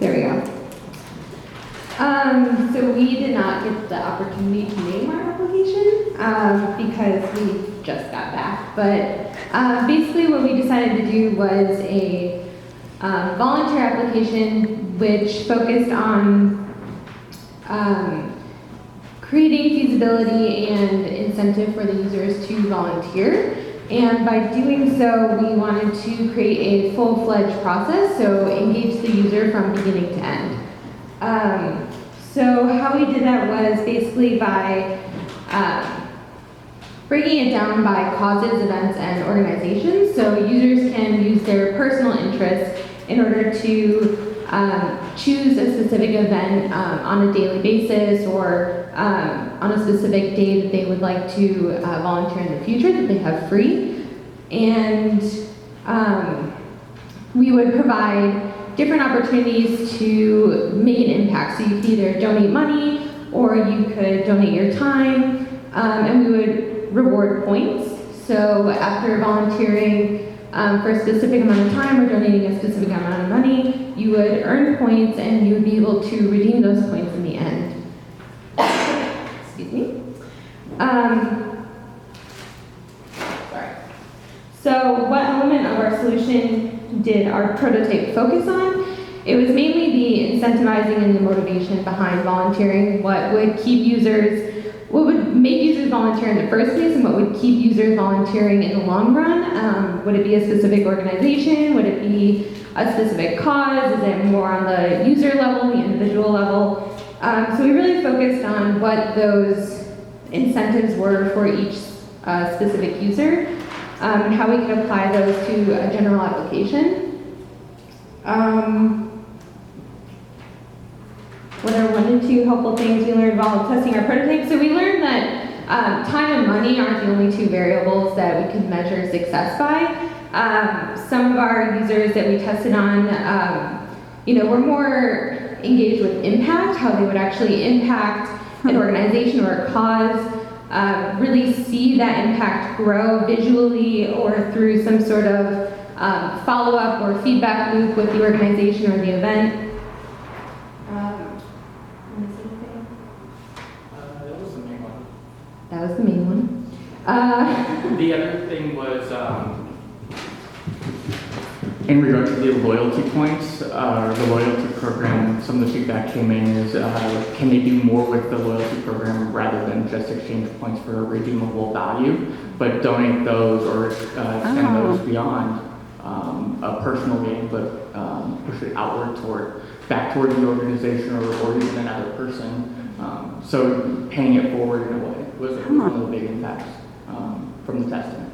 There we go. So we did not get the opportunity to name our application because we just got back. But basically what we decided to do was a volunteer application which focused on creating feasibility and incentive for the users to volunteer. And by doing so, we wanted to create a full-fledged process, so engage the user from beginning to end. So how we did that was basically by breaking it down by causes, events, and organizations. So users can use their personal interests in order to choose a specific event on a daily basis or on a specific day that they would like to volunteer in the future that they have free. And we would provide different opportunities to make an impact. So you could either donate money or you could donate your time, and we would reward points. So after volunteering for a specific amount of time or donating a specific amount of money, you would earn points and you would be able to redeem those points in the end. Excuse me. Sorry. So what element of our solution did our prototype focus on? It was mainly the incentivizing and the motivation behind volunteering, what would make users volunteer in the first place and what would keep users volunteering in the long run. Would it be a specific organization? Would it be a specific cause? Is it more on the user level, the individual level? So we really focused on what those incentives were for each specific user and how we could apply those to a general application. What are one and two helpful things we learned while testing our prototype? So we learned that time and money aren't the only two variables that we can measure success by. Some of our users that we tested on, were more engaged with impact, how they would actually impact an organization or a cause, really see that impact grow visually or through some sort of follow-up or feedback loop with the organization or the event. That was the main one. That was the main one. The other thing was, in regard to the loyalty points, the loyalty program, some of the feedback came in is, can they do more with the loyalty program rather than just exchange points for a redeemable value, but donate those or extend those beyond a personal gain, but push it outward back toward the organization or even another person. So paying it forward in a way was one of the big impacts from the testing.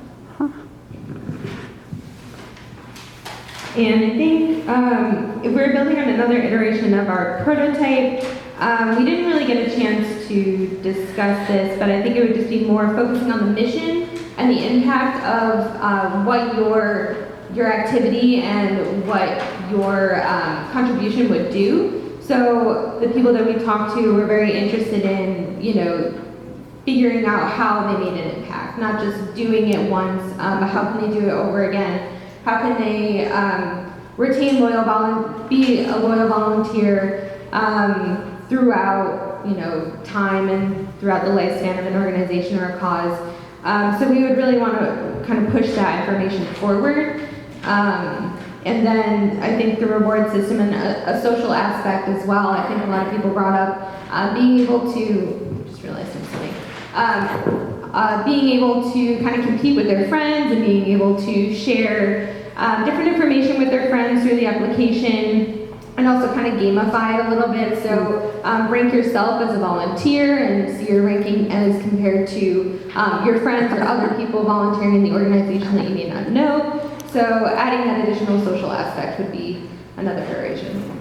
And I think if we're building on another iteration of our prototype, we didn't really get a chance to discuss this, but I think it would just be more focusing on the mission and the impact of what your activity and what your contribution would do. So the people that we talked to were very interested in, figuring out how they made an impact, not just doing it once, but how can they do it over again? How can they be a loyal volunteer throughout, time and throughout the lifespan of an organization or a cause? So we would really want to kind of push that information forward. And then I think the reward system and a social aspect as well. I think a lot of people brought up being able to, just realized something, being able to kind of compete with their friends and being able to share different information with their friends through the application, and also kind of gamify it a little bit. So rank yourself as a volunteer and see your ranking as compared to your friends or other people volunteering in the organization that you may not know. So adding that additional social aspect would be another iteration.